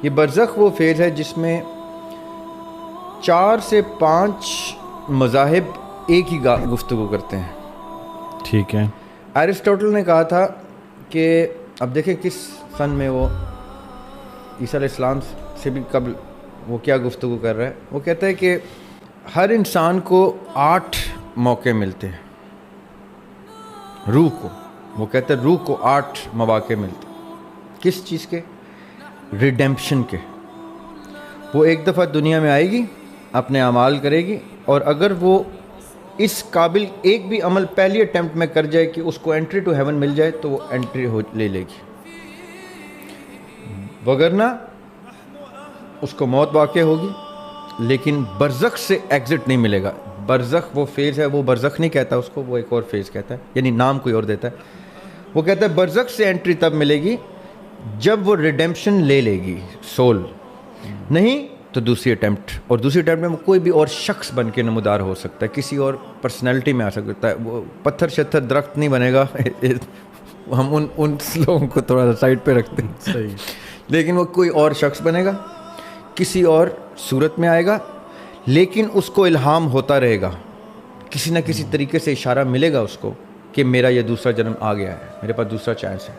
یہ برزخ وہ فیز ہے جس میں 4 سے 5 مذاہب ایک ہی گفتگو کرتے ہیں. ٹھیک ہے. ایرسٹوٹل نے کہا تھا کہ اب دیکھیں کس سن میں وہ عیسیٰ علیہ السلام سے بھی قبل وہ کیا گفتگو کر رہا ہے. وہ کہتا ہے کہ ہر انسان کو 8 موقع ملتے ہیں روح کو. وہ کہتا ہے روح کو 8 مواقع ملتے ہیں. کس چیز کے؟ ریڈیمپشن کے. وہ ایک دفعہ دنیا میں آئے گی, اپنے اعمال کرے گی, اور اگر وہ اس قابل ایک بھی عمل پہلی اٹیمپٹ میں کر جائے کہ اس کو انٹری ٹو ہیون مل جائے تو وہ انٹری لے لے گی, وگرنہ اس کو موت واقع ہوگی. لیکن برزخ سے ایگزٹ نہیں ملے گا. برزخ وہ فیز ہے, وہ برزخ نہیں کہتا اس کو, وہ ایک اور فیز کہتا ہے, یعنی نام کوئی اور دیتا ہے. وہ کہتا ہے برزخ سے انٹری تب ملے گی جب وہ ریڈیمپشن لے لے گی سول, نہیں تو دوسری اٹیمپٹ. اور دوسری اٹیمپٹ میں وہ کوئی بھی اور شخص بن کے نمودار ہو سکتا ہے, کسی اور پرسنالٹی میں آ سکتا ہے. وہ پتھر شتھر درخت نہیں بنے گا, ہم ان لوگوں کو تھوڑا سا سائڈ پہ رکھتے ہیں. صحیح. لیکن وہ کوئی اور شخص بنے گا, کسی اور صورت میں آئے گا, لیکن اس کو الہام ہوتا رہے گا, کسی نہ کسی طریقے سے اشارہ ملے گا اس کو کہ میرا یہ دوسرا جنم آ گیا ہے, میرے پاس دوسرا چانس ہے.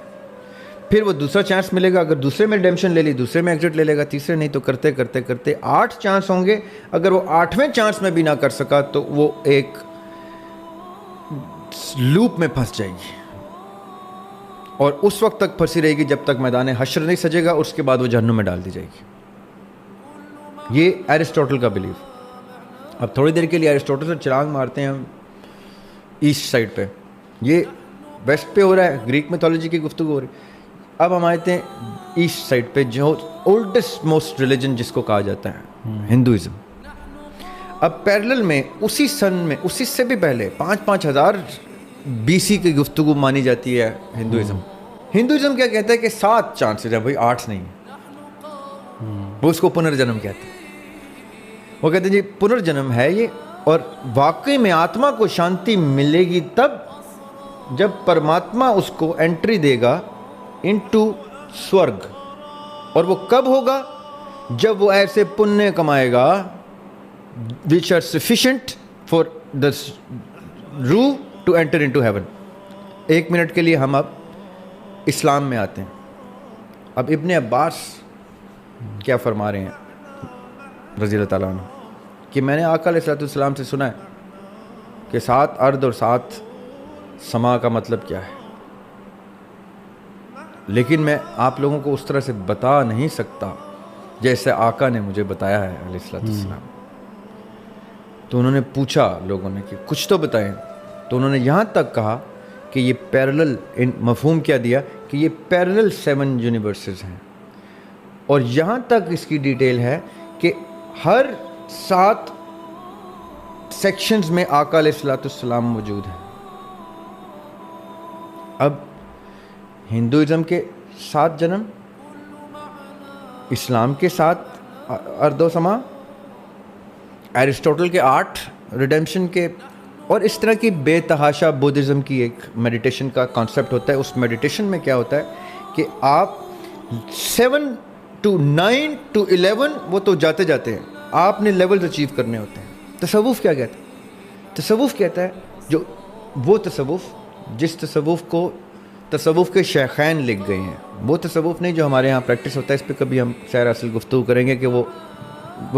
پھر وہ دوسرا چانس ملے گا, اگر دوسرے میں ریڈیمپشن لے لی دوسرے میں ایگزٹ لے لے گا, تیسرے نہیں, تو کرتے کرتے کرتے 8 چانس ہوں گے. اگر وہ 8ویں چانس میں بھی نہ کر سکا تو وہ ایک لوپ میں پھنس جائے گی, اور اس وقت تک پھنسی رہے گی جب تک میدان حشر نہیں سجے گا, اس کے بعد وہ جہنم میں ڈال دی جائے گی. یہ ایرسٹوٹل کا بلیف. اب تھوڑی دیر کے لیے ایرسٹوٹل سے چرانگ مارتے ہیں ہم ایسٹ سائڈ پہ, یہ ویسٹ پہ ہو رہا ہے, گریک میتھولوجی کی گفتگو ہو رہی. اب ہم آتے ہیں ایسٹ سائڈ پہ, جو اولڈسٹ موسٹ ریلیجن جس کو کہا جاتا ہے ہندوازم. اب پیرلل میں اسی سن میں, اسی سے بھی پہلے 5,000 BC کی گفتگو مانی جاتی ہے ہندوازم. ہندوازم کیا کہتا ہے کہ 7 چانسز ہیں بھائی, 8 نہیں. وہ اس کو پنرجنم کہتے ہیں. وہ کہتے ہیں جی پنرجنم ہے یہ, اور واقعی میں آتما کو شانتی ملے گی تب جب پرماتما اس کو انٹری دے گا انٹو سورگ. اور وہ کب ہوگا؟ جب وہ ایسے پنیہ کمائے گا which are sufficient for the روح to enter into heaven. 1 minute کے لیے ہم اب اسلام میں آتے ہیں. اب ابن عباس کیا فرما رہے ہیں رضی اللہ تعالیٰ عنہ, کہ میں نے آقا علیہ السلام سے سنا ہے کہ 7 ارض اور 7 سما کا مطلب کیا ہے, لیکن میں آپ لوگوں کو اس طرح سے بتا نہیں سکتا جیسے آقا نے مجھے بتایا ہے علیہ السلام. تو انہوں نے پوچھا لوگوں نے کہ کچھ تو بتائیں, تو انہوں نے یہاں تک کہا کہ یہ پیرلل, مفہوم کیا دیا کہ یہ پیرلل 7 یونیورسز ہیں, اور یہاں تک اس کی ڈیٹیل ہے کہ ہر 7 سیکشنز میں آقا علیہ السلام موجود ہیں. اب ہندوازم کے 7 جنم, اسلام کے 7 ارض و سما, ایرسٹوٹل کے 8 ریڈیمپشن کے, اور اس طرح کی بے تحاشا بدھزم کی ایک میڈیٹیشن کا کانسیپٹ ہوتا ہے. اس میڈیٹیشن میں کیا ہوتا ہے کہ آپ 7 to 9 to 11 وہ تو جاتے جاتے ہیں, آپ نے لیولز اچیو کرنے ہوتے ہیں. تصوف کیا کہتا ہے؟ تصوف کہتا ہے جو وہ تصوف جس تصوف کو تصوف کے شیخین لکھ گئے ہیں, وہ تصوف نہیں جو ہمارے یہاں پریکٹس ہوتا ہے. اس پہ کبھی ہم سیر اصل گفتگو کریں گے کہ وہ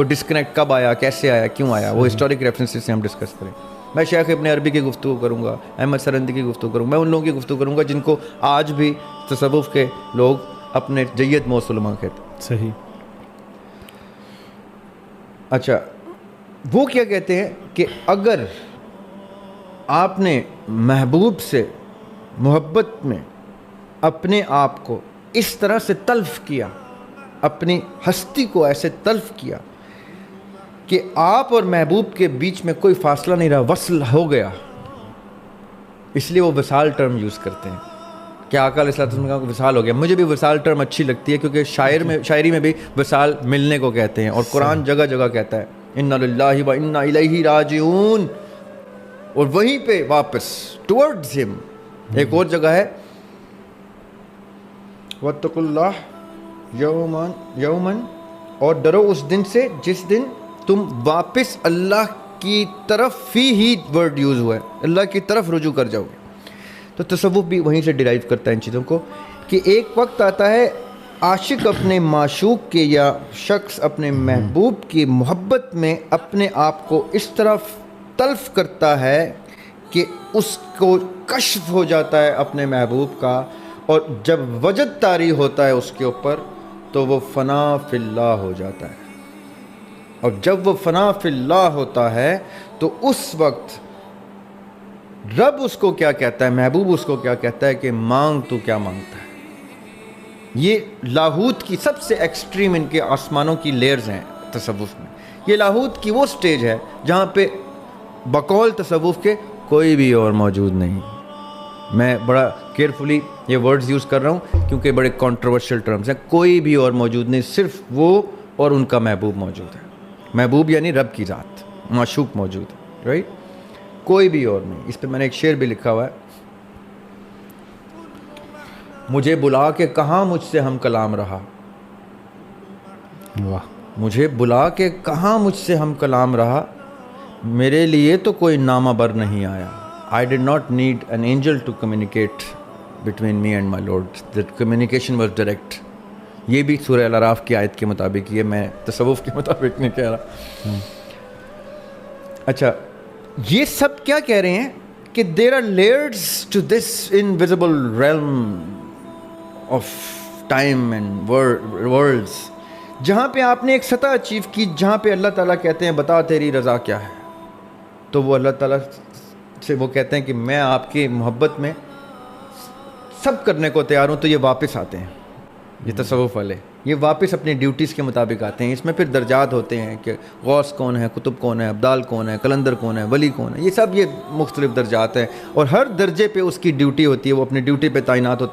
ڈسکنیکٹ کب آیا, کیسے آیا, کیوں آیا, وہ ہسٹورک ریفرنسز سے ہم ڈسکس کریں. میں شیخ ابن عربی کی گفتگو کروں گا, احمد سرندی کی گفتگو کروں گا, میں ان لوگوں کی گفتگو کروں گا جن کو آج بھی تصوف کے لوگ اپنے جید موت علماء کہتے ہیں. صحیح. اچھا, وہ کیا کہتے ہیں کہ اگر آپ نے محبوب سے محبت میں اپنے آپ کو اس طرح سے تلف کیا, اپنی ہستی کو ایسے تلف کیا کہ آپ اور محبوب کے بیچ میں کوئی فاصلہ نہیں رہا, وصل ہو گیا, اس لیے وہ وصال ٹرم یوز کرتے ہیں کہ آقا علیہ السلام کا وصال ہو گیا. مجھے بھی وصال ٹرم اچھی لگتی ہے کیونکہ شاعری میں بھی وصال ملنے کو کہتے ہیں, اور قرآن جگہ جگہ کہتا ہے اِنَّا لِلَّهِ وَإِنَّا إِلَيْهِ رَاجِعُونَ, اور وہیں پہ واپس ٹورڈز ہم. ایک اور جگہ ہے وَاتَّقُوا اللَّهَ یومن اور ڈرو اس دن سے جس دن تم واپس اللہ کی طرف فی ہی ورڈ یوز ہوا ہے، اللہ کی طرف رجوع کر جاؤ گے. تو تصوف بھی وہیں سے ڈیرائیو کرتا ہے ان چیزوں کو کہ ایک وقت آتا ہے عاشق اپنے معشوق کے یا شخص اپنے محبوب کی محبت میں اپنے آپ کو اس طرح تلف کرتا ہے کہ اس کو کشف ہو جاتا ہے اپنے محبوب کا، اور جب وجد طاری ہوتا ہے اس کے اوپر تو وہ فنا فی اللہ ہو جاتا ہے. اور جب وہ فنا فی اللہ ہوتا ہے تو اس وقت رب اس کو کیا کہتا ہے، محبوب اس کو کیا کہتا ہے کہ مانگ تو کیا مانگتا ہے. یہ لاہوت کی سب سے ایکسٹریم ان کے آسمانوں کی لیئرز ہیں تصوف میں. یہ لاہوت کی وہ سٹیج ہے جہاں پہ بقول تصوف کے کوئی بھی اور موجود نہیں. میں بڑا کیئرفلی یہ ورڈز یوز کر رہا ہوں کیونکہ بڑے کنٹروورشل ٹرمز ہیں. کوئی بھی اور موجود نہیں، صرف وہ اور ان کا محبوب موجود ہے. محبوب یعنی رب کی ذات، معشوق موجود ہے، رائٹ؟ کوئی بھی اور نہیں. اس پہ میں نے ایک شعر بھی لکھا ہوا ہے، مجھے بلا کے کہاں مجھ سے ہم کلام رہا. واہ. مجھے بلا کے کہاں مجھ سے ہم کلام رہا، میرے لیے تو کوئی نامہ بر نہیں آیا. I did not need an angel to communicate between me and my Lord. That communication was direct. یہ بھی سورہ الاعراف کی آیت کے مطابق، یہ میں تصوف کے مطابق نہیں کہہ رہا. اچھا، یہ سب کیا کہہ رہے ہیں کہ there are layers to this invisible realm of time and worlds. جہاں پہ آپ نے ایک سطح اچیو کی جہاں پہ اللہ تعالیٰ کہتے ہیں بتا تیری رضا کیا ہے، تو وہ اللہ تعالیٰ سے وہ کہتے ہیں کہ میں آپ کی محبت میں سب کرنے کو تیار ہوں. تو یہ واپس آتے ہیں، یہ تصوف والے یہ واپس اپنی ڈیوٹیز کے مطابق آتے ہیں. اس میں پھر درجات ہوتے ہیں کہ غوث کون ہے، قطب کون ہے، ابدال کون ہے، کلندر کون ہے، ولی کون ہے. یہ سب یہ مختلف درجات ہیں، اور ہر درجے پہ اس کی ڈیوٹی ہوتی ہے، وہ اپنی ڈیوٹی پہ تعینات ہوتا ہے.